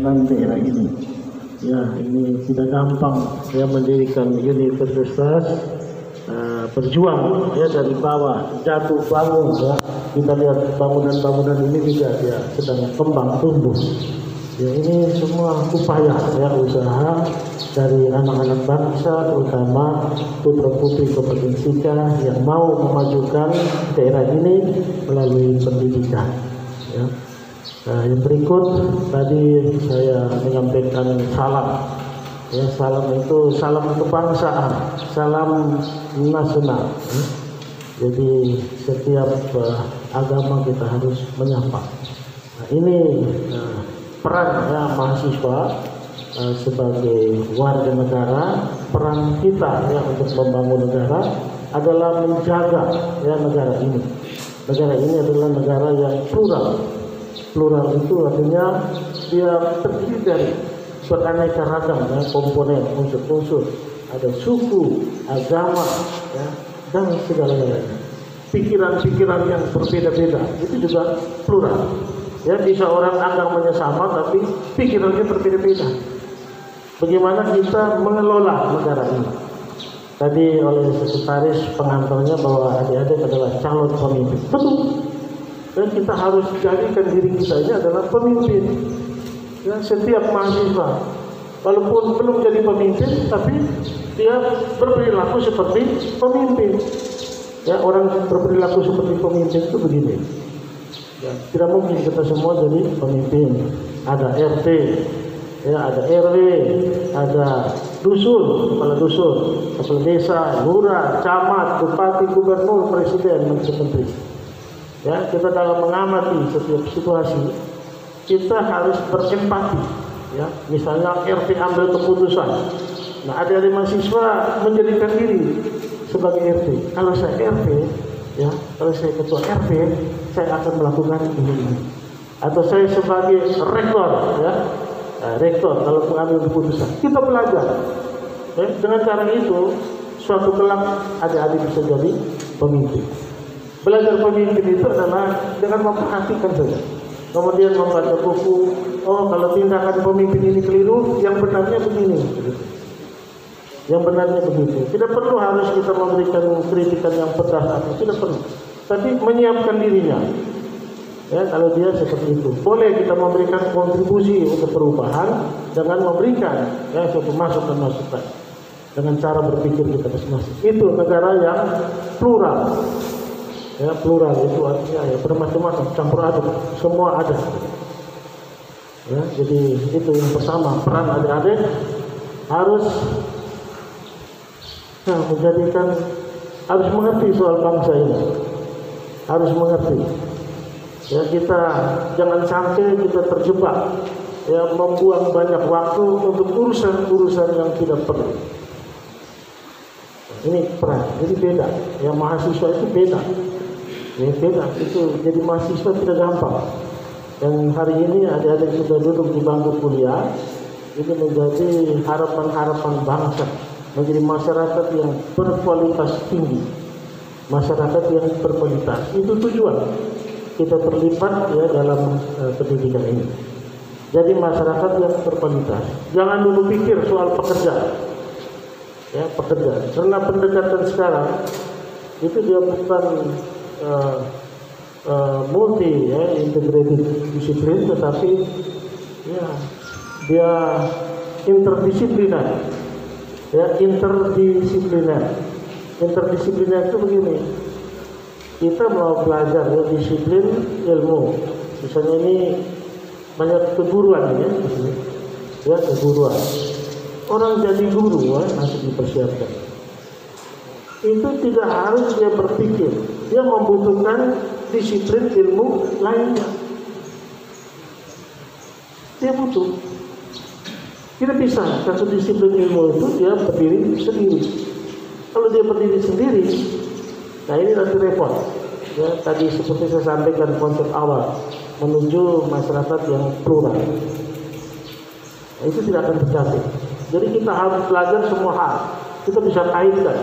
tentang daerah ini. Ya, ini tidak gampang ya mendirikan universitas, berjuang ya dari bawah, jatuh bangun ya. Kita lihat bangunan-bangunan ini juga ya sedang kembang tumbuh. Ya, ini semua upaya ya usaha dari anak-anak bangsa, terutama putra-putri Kabupaten Sika yang mau memajukan daerah ini melalui pendidikan. Ya. Yang berikut tadi saya menyampaikan salam. Ya, salam itu salam kebangsaan, salam nasional. Ya. Jadi setiap agama kita harus menyapa. Nah, ini peran ya, mahasiswa sebagai warga negara, peran kita ya untuk membangun negara adalah menjaga ya negara ini. Negara ini adalah negara yang plural. Plural itu artinya dia terdiri dari beraneka ragam ya, komponen, unsur-unsur, ada suku, agama, ya, dan segala-galanya. Pikiran-pikiran yang berbeda-beda itu juga plural. Ya, bisa orang agamanya sama tapi pikirannya berbeda-beda. Bagaimana kita mengelola negara ini? Tadi oleh sekretaris pengantarnya bahwa adik-adik adalah calon pemimpin. Betul. Dan kita harus jadikan diri kita ini adalah pemimpin. Ya, setiap mahasiswa, walaupun belum jadi pemimpin, tapi dia berperilaku seperti pemimpin. Ya, orang berperilaku seperti pemimpin itu begini. Ya, tidak mungkin kita semua jadi pemimpin. Ada RT, ya, ada RW, ada dusun, kepala dusun, kepala desa, lurah, camat, bupati, gubernur, presiden, menteri-menteri. Ya, kita dalam mengamati setiap situasi kita harus berempati. Ya, misalnya RT ambil keputusan. Nah, ada mahasiswa menjadikan diri sebagai RT. Kalau saya RT, ya, kalau saya ketua RT, saya akan melakukan ini. Atau saya sebagai rektor, ya, rektor kalau mengambil keputusan, kita belajar. Ya, dengan cara itu, suatu kelak adik-adik bisa jadi pemimpin. Belajar pemimpin itu adalah dengan memperhatikan saja. Kemudian membaca buku. Oh, kalau tindakan pemimpin ini keliru, yang benarnya begini. Yang benarnya begitu. Tidak perlu harus kita memberikan kritikan yang pedas, tidak perlu. Tapi menyiapkan dirinya. Ya, kalau dia seperti itu, boleh kita memberikan kontribusi untuk perubahan dengan memberikan ya suatu masukan-masukan dengan cara berpikir kita masing-masing. Itu negara yang plural. Ya, plural itu artinya ya bermacam-macam, campur aduk, semua ada. Ya, jadi itu yang pertama, peran adik-adik harus menjadikan, harus mengerti soal bangsa ini, harus mengerti. Ya, kita jangan sampai kita terjebak, ya, membuang banyak waktu untuk urusan-urusan yang tidak perlu. Ini peran, jadi beda. Ya, mahasiswa itu beda. Ya, beda, itu jadi mahasiswa tidak gampang. Dan hari ini adik-adik sudah duduk di bangku kuliah, itu menjadi harapan-harapan bangsa, menjadi masyarakat yang berkualitas tinggi, masyarakat yang berkualitas. Itu tujuan kita terlibat ya dalam pendidikan ini. Jadi masyarakat yang berkualitas. Jangan dulu pikir soal pekerjaan, ya, pekerjaan. Karena pendekatan sekarang itu dia bukan multi ya, integrated disiplin, tetapi ya dia interdisipliner. Ya, interdisipliner. Interdisipliner itu begini. Kita mau belajar ya, disiplin ilmu. Misalnya ini banyak keguruan ya, ya keguruan. Orang jadi guru ya, harus dipersiapkan. Itu tidak harus dia berpikir, dia membutuhkan disiplin ilmu lainnya. Dia butuh. Tidak bisa satu disiplin ilmu itu dia berdiri sendiri. Kalau dia berdiri sendiri, nah ini nanti repot. Ya, tadi seperti saya sampaikan konsep awal, menuju masyarakat yang plural. Nah, itu tidak akan tercapai. Jadi kita harus belajar semua hal. Kita bisa kaitkan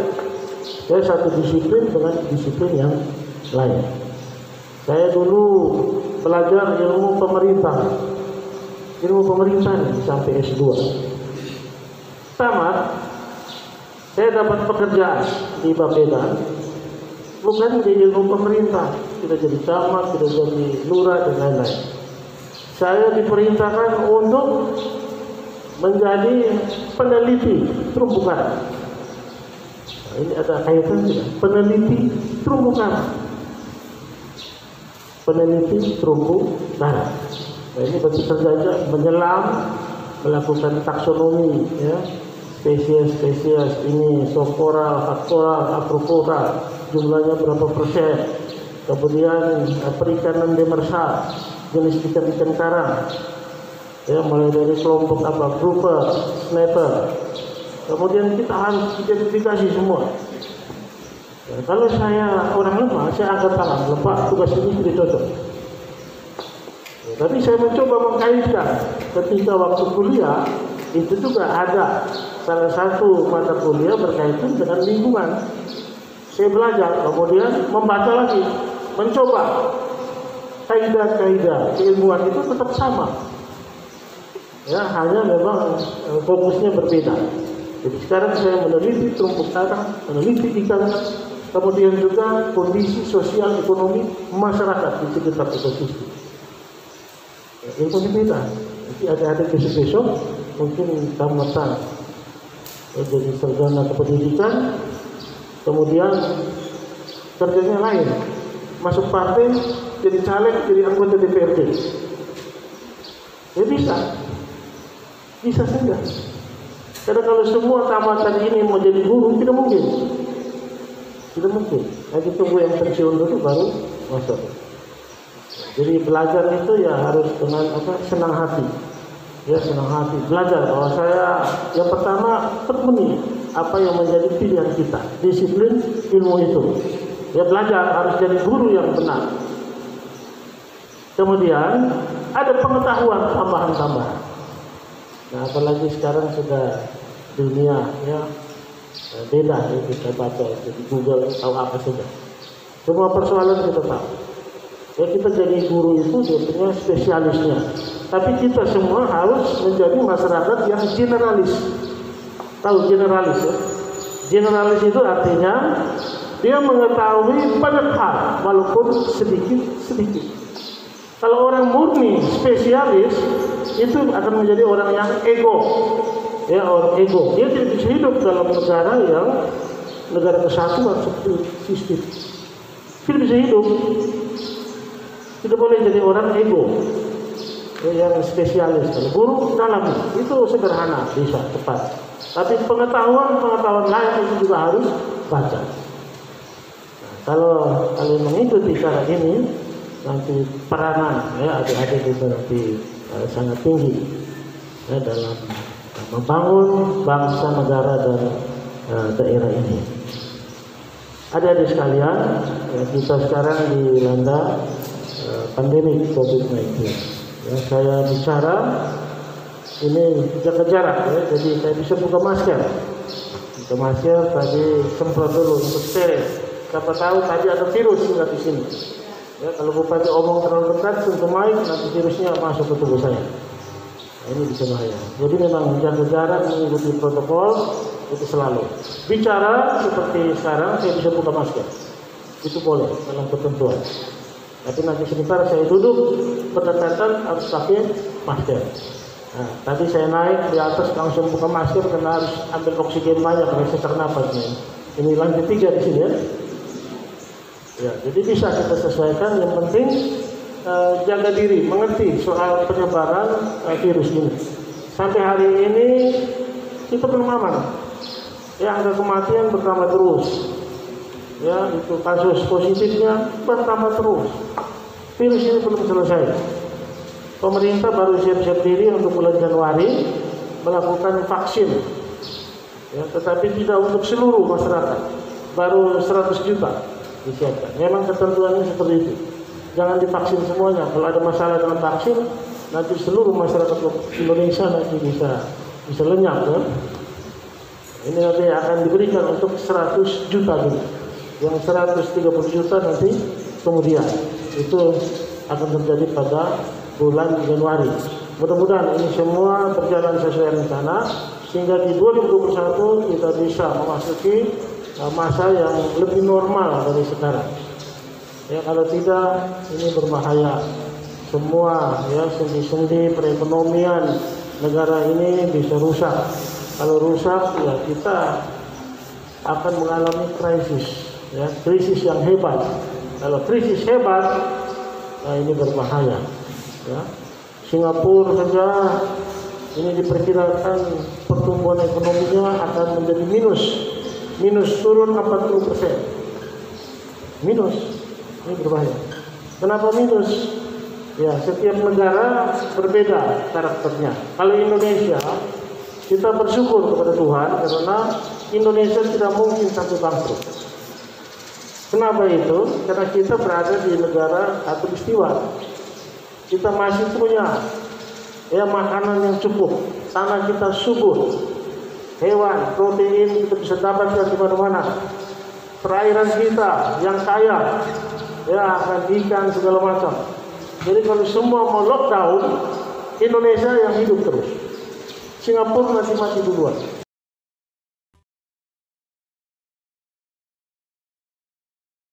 ya satu disiplin dengan disiplin yang lain. Saya dulu belajar ilmu pemerintah. ilmu pemerintahan sampai S2. Tamat, saya dapat pekerjaan di Bapeda, bukan di ilmu pemerintah, tidak jadi camat, tidak jadi lurah dan lain-lain. Saya diperintahkan untuk menjadi peneliti terumbu karang. Nah, ini ada kaitan tidak? Peneliti terumbu karang. Peneliti terumbu karang. Nah, ini bentuk kerja menyelam, melakukan taksonomi, ya, spesies ini socoral, factoral, acrocoral, jumlahnya berapa persen. Kemudian perikanan demersal, jenis ikan karang, ya, mulai dari kelompok apa, grouper, snapper. Kemudian kita harus identifikasi semua. Ya, kalau saya orang lemah, saya angkat tangan, Pak, tugas ini tidak cocok. Ya, tapi saya mencoba mengkaitkan ketika waktu kuliah, itu juga ada salah satu mata kuliah berkaitan dengan lingkungan. Saya belajar, kemudian membaca lagi, mencoba kaidah-kaidah keilmuan itu tetap sama. Ya, hanya memang fokusnya berbeda. Jadi sekarang saya meneliti terumbu karang, meneliti ikan, kemudian juga kondisi sosial ekonomi masyarakat di sekitar ekosistem. Ya, ilmu berbeda. Jadi ada besok mungkin tamatan, ya, jadi sarjana kependidikan, kemudian kerjanya lain, masuk partai, jadi caleg, jadi anggota DPRD. Ya bisa saja. Karena kalau semua tamatan ini mau jadi guru, tidak mungkin. Nanti tunggu yang pensiun dulu baru masuk. Jadi belajar itu ya harus dengan senang hati. Ya, senang hati. Belajar bahwa saya yang pertama terpenuhi apa yang menjadi pilihan kita, disiplin ilmu itu. Ya, belajar harus jadi guru yang benar. Kemudian ada pengetahuan tambahan-tambahan. Nah, apalagi sekarang sudah dunia, ya, beda, ya, kita baca di Google tahu apa saja. Semua persoalan kita tahu. Ya, kita jadi guru itu dia punya spesialisnya. Tapi kita semua harus menjadi masyarakat yang generalis. Tahu generalis, ya? Generalis itu artinya dia mengetahui banyak hal walaupun sedikit. Kalau orang murni spesialis itu akan menjadi orang yang ego. Ya, orang ego. Dia tidak bisa hidup dalam negara kesatuan seperti sistem. Tidak bisa hidup. Tidak boleh jadi orang ego. Ya, yang spesialis. Kalau guru dalam itu sederhana, bisa cepat. Tapi pengetahuan lain itu juga harus baca. Nah, kalau kalian mengikuti cara ini, nanti peranan, ya, adik-adik itu nanti sangat tinggi, ya, dalam membangun bangsa, negara dan daerah ini. Adik-adik sekalian, ya, kita sekarang dilanda pandemi COVID-19. Ya, saya bicara ini jaga jarak, ya, jadi saya bisa buka masker. Tadi semprot dulu untuk steril. Siapa tahu tadi ada virus di sini. Ya, kalau bupati omong terlalu dekat, sentuh mic, nanti virusnya masuk ke tubuh saya. Nah, ini bisa bahaya. Jadi memang jaga jarak, mengikuti protokol itu selalu. Bicara seperti sekarang, saya bisa buka masker. Itu boleh dalam ketentuan. Tapi nanti sebentar saya duduk berdekatan harus pakai masker. Nah, tadi saya naik di atas langsung buka masker karena harus ambil oksigen banyak karena sesak nafasnya. Ini lantai 3 di sini, ya. Ya, jadi bisa kita sesuaikan. Yang penting jaga diri, mengerti soal penyebaran virus ini. Sampai hari ini kita belum aman. Ya, angka kematian bertambah terus. Ya, itu kasus positifnya bertambah terus. Virus ini belum selesai. Pemerintah baru siap-siap diri untuk bulan Januari melakukan vaksin. Ya, tetapi tidak untuk seluruh masyarakat. Baru 100 juta disiapkan. Memang ketentuannya seperti itu. Jangan divaksin semuanya. Kalau ada masalah dengan vaksin, nanti seluruh masyarakat Indonesia nanti bisa lenyap, ya. Ini nanti akan diberikan untuk 100 juta dulu. Yang 130 juta nanti kemudian. Itu akan terjadi pada bulan Januari. Mudah-mudahan ini semua berjalan sesuai rencana sehingga di 2021 kita bisa memasuki masa yang lebih normal dari sekarang. Ya, kalau tidak ini berbahaya. Semua ya sendi-sendi perekonomian negara ini bisa rusak. Kalau rusak ya kita akan mengalami krisis, ya krisis yang hebat. Kalau krisis hebat, nah ini berbahaya. Ya. Singapura saja ini diperkirakan pertumbuhan ekonominya akan menjadi minus turun 40%. Minus, ini berbahaya. Kenapa minus? Ya, setiap negara berbeda karakternya. Kalau Indonesia, kita bersyukur kepada Tuhan karena Indonesia tidak mungkin sampai bangkrut. Kenapa itu? Karena kita berada di negara khatulistiwa. Kita masih punya ya makanan yang cukup, tanah kita subur, hewan, protein kita bisa dapatkan di mana-mana. Perairan kita yang kaya, ya akan ikan segala macam. Jadi kalau semua mau lockdown, Indonesia yang hidup terus. Singapura nanti mati duluan.